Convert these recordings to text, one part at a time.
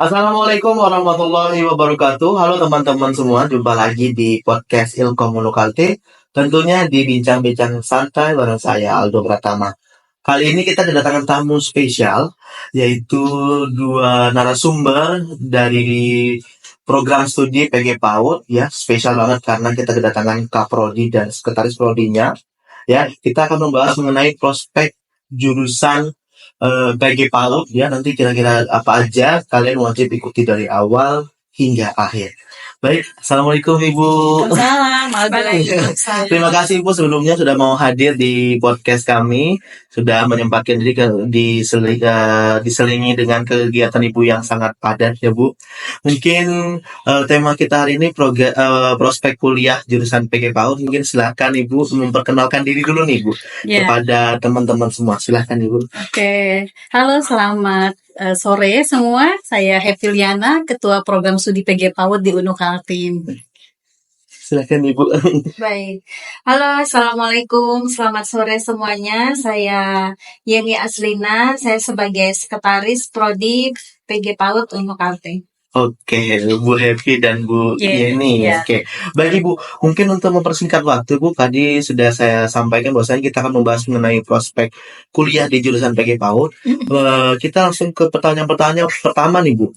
Assalamualaikum warahmatullahi wabarakatuh. Halo teman-teman semua, jumpa lagi di podcast Ilkom Lokalte. Tentunya di bincang-bincang santai bareng saya Aldo Pratama. Kali ini kita kedatangan tamu spesial, yaitu dua narasumber dari program studi PG PAUD, ya spesial banget karena kita kedatangan Kaprodi dan sekretaris prodinya. Ya, kita akan membahas mengenai prospek jurusan PG PAUD, ya nanti kira-kira apa aja kalian wajib ikuti dari awal hingga akhir. Baik, assalamualaikum Ibu. Waalaikumsalam. Terima kasih Ibu sebelumnya sudah mau hadir di podcast kami, sudah menyempatkan diri diselingi dengan kegiatan Ibu yang sangat padat ya Bu. Mungkin tema kita hari ini prospek kuliah jurusan PG PAUD. Mungkin silakan Ibu memperkenalkan diri dulu nih Bu kepada teman-teman semua. Silakan Ibu. Oke. Halo, selamat sore semua. Saya Heviliana, Ketua Program Studi PG PAUD di UNU Kaltim. Silakan Ibu. Baik. Halo, Assalamualaikum. Selamat sore semuanya. Saya Yeni Aslina. Saya sebagai Sekretaris Prodi PG PAUD UNU Kaltim. Oke, Bu Happy dan Bu Yeni. Oke, baik Ibu. Mungkin untuk mempersingkat waktu, Bu, tadi sudah saya sampaikan bahwasanya kita akan membahas mengenai prospek kuliah di jurusan PG PAUD. Kita langsung ke pertanyaan-pertanyaan pertama nih, Bu.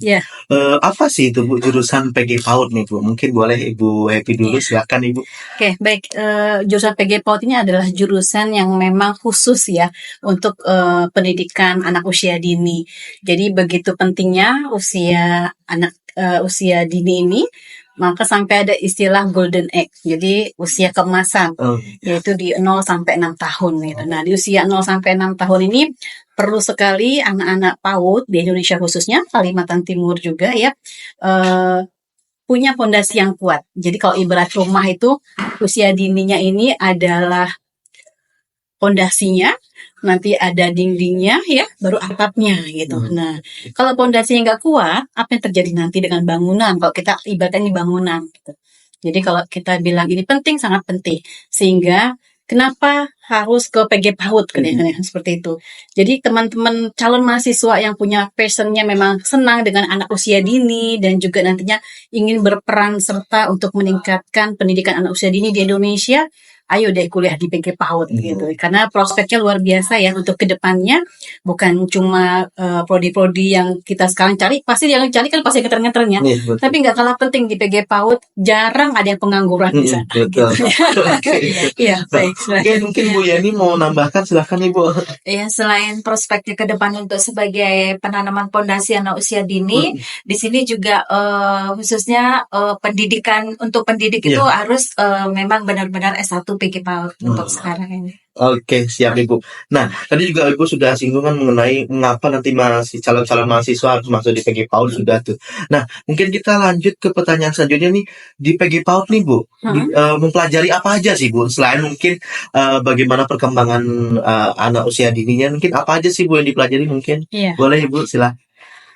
Apa sih itu Bu jurusan PG PAUD nih, Bu? Mungkin boleh Ibu Happy dulu, silakan Ibu. Oke, baik. Jurusan PG PAUD ini adalah jurusan yang memang khusus ya untuk pendidikan anak usia dini. Jadi begitu pentingnya usia dini ini, maka sampai ada istilah golden age, jadi usia keemasan, yaitu di 0 sampai 6 tahun gitu. Nah, di usia 0 sampai 6 tahun ini perlu sekali anak-anak PAUD di Indonesia khususnya, Kalimantan Timur juga ya, punya fondasi yang kuat. Jadi kalau ibarat rumah itu, usia dininya ini adalah fondasinya, nanti ada dindingnya ya, baru atapnya gitu. Nah, kalau fondasinya nggak kuat, apa yang terjadi nanti dengan bangunan? Kalau kita ibaratkan ini bangunan gitu. Jadi kalau kita bilang ini penting, sangat penting. Sehingga kenapa harus ke PG PAUD seperti itu. Jadi teman-teman calon mahasiswa yang punya passionnya memang senang dengan anak usia dini dan juga nantinya ingin berperan serta untuk meningkatkan pendidikan anak usia dini di Indonesia, ayo deh kuliah di PG PAUD gitu. Karena prospeknya luar biasa ya untuk kedepannya, bukan cuma prodi-prodi yang kita sekarang cari, pasti yang cari kan pasti ngeter-ngeternya. Tapi nggak kalah penting di PG PAUD, jarang ada yang pengangguran di sana. Betul. Iya, baik. Mungkin Bu Yani mau nambahkan, silahkan Ibu. Ya, selain prospeknya ke depan untuk sebagai penanaman fondasi anak usia dini, di sini juga khususnya pendidikan untuk pendidik itu harus memang benar-benar S1 PG PAUD untuk sekarang ini. Oke, siap Ibu. Nah, tadi juga Ibu sudah singgungan mengenai mengapa nanti calon-calon mahasiswa harus masuk di PG PAUD sudah tuh. Nah, mungkin kita lanjut ke pertanyaan selanjutnya nih. Di PG PAUD nih Bu, mempelajari apa aja sih Bu? Selain mungkin bagaimana perkembangan anak usia dininya, mungkin apa aja sih Bu yang dipelajari mungkin? Boleh Ibu, silakan.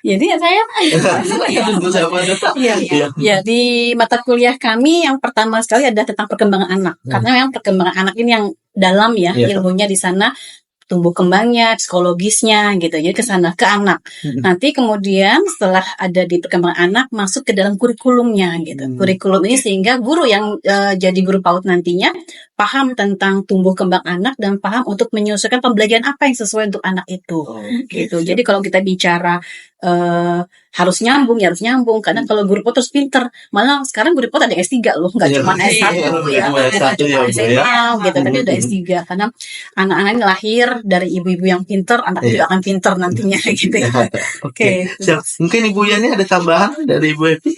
Jadi saya di mata kuliah kami yang pertama sekali adalah tentang perkembangan anak. Karena memang perkembangan anak ini yang dalam ya, ilmunya di sana, tumbuh kembangnya, psikologisnya gitu. Jadi ke sana ke anak. Nanti kemudian setelah ada di perkembangan anak masuk ke dalam kurikulumnya gitu. Kurikulum ini sehingga guru yang jadi guru PAUD nantinya paham tentang tumbuh kembang anak dan paham untuk menyelesaikan pembelajaran apa yang sesuai untuk anak itu. Gitu. Jadi kalau kita bicara harus nyambung karena kalau guru PAUD terus pinter, malah sekarang guru PAUD ada S3 loh, nggak cuma S1 ya, cuma SMA gitu, tapi udah S3 karena anak-anak ini lahir dari ibu-ibu yang pinter, anak juga akan pinter nantinya gitu ya. Oke. Mungkin Ibu Yani ada tambahan dari Ibu Happy?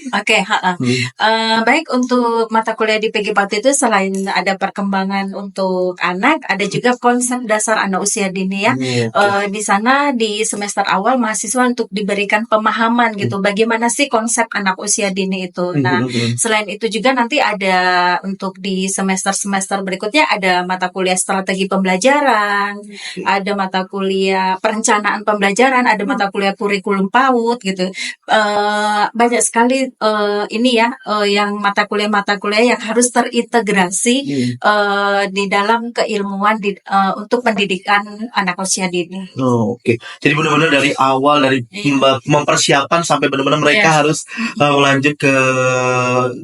Baik, untuk mata kuliah di PG PAUD itu selain ada perkembangan untuk anak, ada juga konsep dasar anak usia dini ya. Di sana di semester awal mahasiswa untuk diberikan pemahaman gitu, bagaimana sih konsep anak usia dini itu. Nah, selain itu juga nanti ada untuk di semester-semester berikutnya ada mata kuliah strategi pembelajaran, ada mata kuliah perencanaan pembelajaran, ada mata kuliah kurikulum PAUD gitu. Banyak sekali yang mata kuliah yang harus terintegrasi di dalam keilmuan untuk pendidikan anak usia dini. Oke. Jadi benar-benar dari awal, dari mempersiapkan tahapan sampai benar-benar mereka harus melanjut ke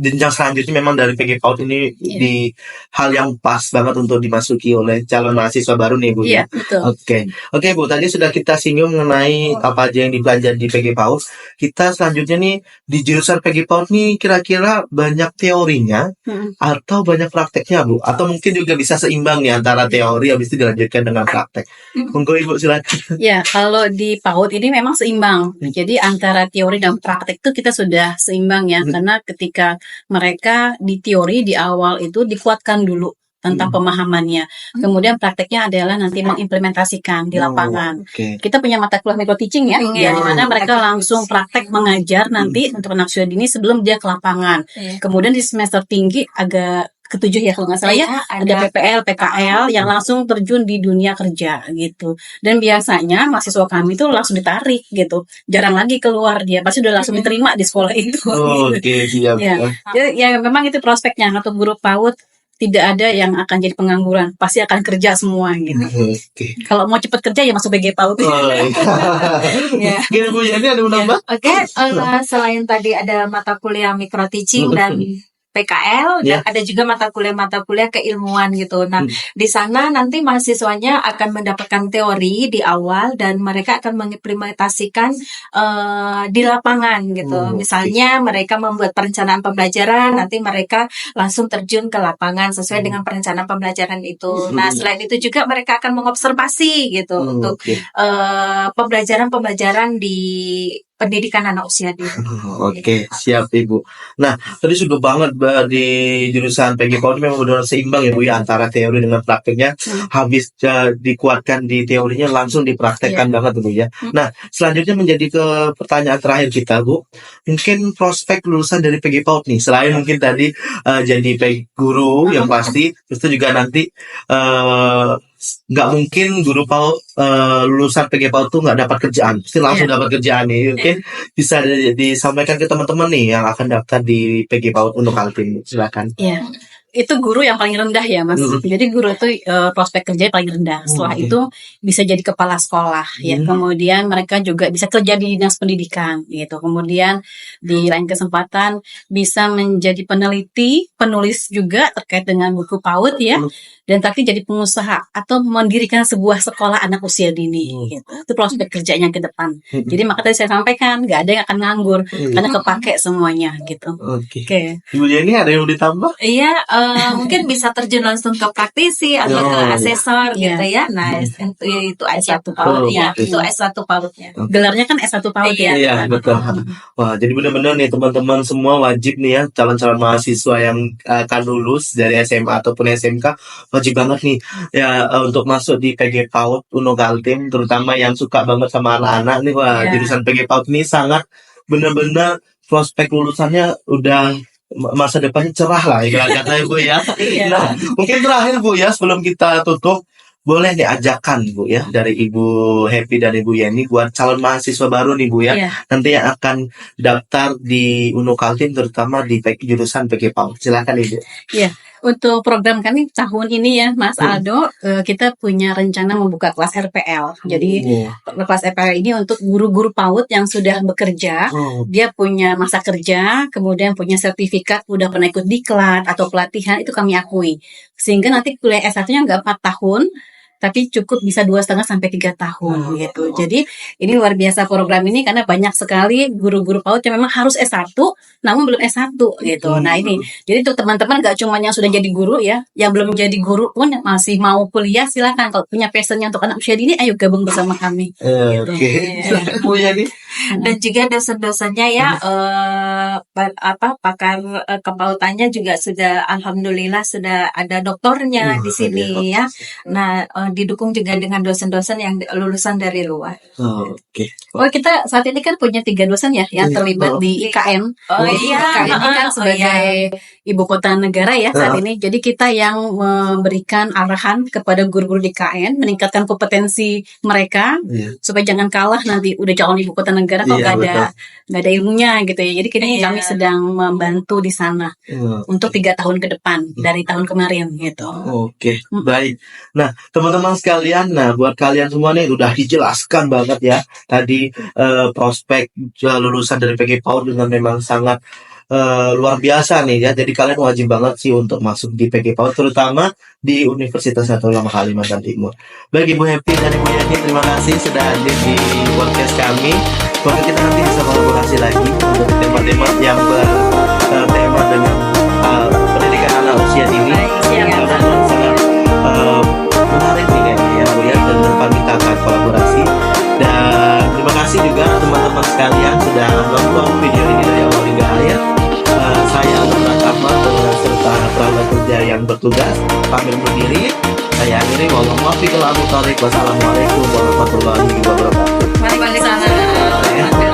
jenjang selanjutnya. Memang dari PG PAUD ini di hal yang pas banget untuk dimasuki oleh calon mahasiswa baru nih Bu ya. Betul. Oke Bu, tadi sudah kita singgung mengenai apa aja yang dipelajari di PG PAUD. Kita selanjutnya nih di jurusan PG PAUD nih kira-kira banyak teorinya atau banyak prakteknya Bu? Atau mungkin juga bisa seimbang nih antara teori habis itu dilanjutkan dengan praktek. Monggo Ibu silakan. Ya, kalau di PAUD ini memang seimbang. Jadi antara teori dan praktek itu kita sudah seimbang ya. Karena ketika mereka di teori di awal itu dikuatkan dulu tentang pemahamannya. Kemudian prakteknya adalah nanti mengimplementasikan di lapangan. Kita punya mata kuliah micro teaching ya, di mana mereka langsung praktek mengajar nanti untuk anak usia dini sebelum dia ke lapangan. Kemudian di semester tinggi agak ketujuh ya kalau nggak salah ya, ada PPL, PKL yang langsung terjun di dunia kerja gitu. Dan biasanya mahasiswa kami itu langsung ditarik gitu, jarang lagi keluar dia, pasti udah langsung diterima di sekolah itu. Siap. Ya memang itu prospeknya untuk guru PAUD. Tidak ada yang akan jadi pengangguran, pasti akan kerja semua gitu. Kalau mau cepat kerja ya masuk PG PAUD. Bu Yani ada menambah? Selain tadi ada mata kuliah micro teaching dan PKL dan ada juga mata kuliah keilmuan gitu. Nah, di sana nanti mahasiswanya akan mendapatkan teori di awal dan mereka akan mengimplementasikan di lapangan gitu. Misalnya mereka membuat perencanaan pembelajaran, nanti mereka langsung terjun ke lapangan sesuai dengan perencanaan pembelajaran itu. Nah, selain itu juga mereka akan mengobservasi gitu untuk pembelajaran di pendidikan anak usia dini. Siap Ibu. Nah, tadi sudah banget di jurusan PG PAUD memang benar seimbang ya Bu ya antara teori dengan prakteknya. Habis dikuatkan di teorinya langsung dipraktekkan banget Bu ya. Nah, selanjutnya menjadi ke pertanyaan terakhir kita Bu. Mungkin prospek lulusan dari PG PAUD nih selain mungkin tadi jadi guru yang pasti, terus itu juga nanti nggak mungkin guru PAUD lulusan PG PAUD tuh nggak dapat kerjaan, pasti langsung dapat kerjaan nih. Mungkin bisa disampaikan ke teman-teman nih yang akan daftar di PG PAUD Unukaltim. Silakan. Itu guru yang paling rendah ya Mas. Jadi guru itu prospek kerja paling rendah. Setelah itu bisa jadi kepala sekolah ya. Kemudian mereka juga bisa kerja di dinas pendidikan gitu. Kemudian di lain kesempatan bisa menjadi peneliti, penulis juga terkait dengan buku PAUD ya. Dan tapi jadi pengusaha atau mendirikan sebuah sekolah anak usia dini gitu. Itu prospek kerjanya ke depan. Jadi maka tadi saya sampaikan nggak ada yang akan nganggur karena kepake semuanya gitu. Ibu Yani ada yang mau ditambah? Iya, mungkin bisa terjun langsung ke praktisi atau ke asesor gitu ya. Nah, itu S1 PAUD ya. Itu S1 PAUD-nya. Gelarnya kan S1 PAUD ya. Iya, betul. Wah, jadi benar-benar nih teman-teman semua wajib nih ya calon-calon mahasiswa yang akan lulus dari SMA ataupun SMK wajib banget nih ya untuk masuk di PG PAUD Unukaltim, terutama yang suka banget sama anak-anak nih. Wah, jurusan PG PAUD ini sangat benar-benar prospek lulusannya udah masa depannya cerah lah ya katanya Bu ya. Nah, mungkin terakhir Bu ya sebelum kita tutup, boleh diajakan Bu ya dari Ibu Happy dan Ibu Yani buat calon mahasiswa baru nih Bu ya. Nanti yang akan daftar di Unukaltim terutama di jurusan PG PAUD. Silakan Ibu. Untuk program kami tahun ini ya Mas Aldo, kita punya rencana membuka kelas RPL. Jadi kelas RPL ini untuk guru-guru PAUD yang sudah bekerja, dia punya masa kerja, kemudian punya sertifikat, udah pernah ikut diklat atau pelatihan, itu kami akui. Sehingga nanti kuliah S1-nya nggak 4 tahun, tapi cukup bisa 2,5 sampai 3 tahun gitu. Jadi ini luar biasa program ini karena banyak sekali guru-guru PAUD yang memang harus S1 namun belum S1 gitu. Nah ini, jadi untuk teman-teman gak cuma yang sudah jadi guru ya, yang belum jadi guru pun yang masih mau kuliah silakan, kalau punya passionnya untuk anak usia dini ayo gabung bersama kami. Punya nih. Dan juga dosen-dosennya ya pakar kepautannya juga sudah alhamdulillah sudah ada doktornya di sini ya. Nah, didukung juga dengan dosen-dosen yang lulusan dari luar. Kita saat ini kan punya 3 dosen ya yang terlibat di IKN. IKN ini kan sebagai ibu kota negara ya saat ini. Jadi kita yang memberikan arahan kepada guru-guru di IKN, meningkatkan kompetensi mereka supaya jangan kalah nanti udah calon ibu kota negara kok nggak ada ilmunya gitu ya. Jadi kami sedang membantu di sana untuk 3 tahun ke depan dari tahun kemarin gitu. Baik. Nah, teman-teman teman-teman sekalian, nah buat kalian semua nih udah dijelaskan banget ya tadi prospek lulusan dari PG PAUD dengan memang sangat luar biasa nih ya. Jadi kalian wajib banget sih untuk masuk di PG PAUD, terutama di Universitas Nahdlatul Ulama Kalimantan Timur. Baik Ibu Happy dan Ibu Yani, terima kasih sudah hadir di podcast kami. Semoga kita nanti bisa kolaborasi lagi untuk tema-tema yang bertema dengan pendidikan anak usia dini. Karena sangat menarik nih kayaknya ya Bu ya, dan depan kita akan kolaborasi. Dan terima kasih juga teman-teman sekalian sudah nonton video ini dari awal hingga akhir. Saya Aldo Pratama serta kerabat kerja yang bertugas pamit undur diri. Saya akhiri, wassalamualaikum warahmatullahi wabarakatuh. Waalaikumsalam.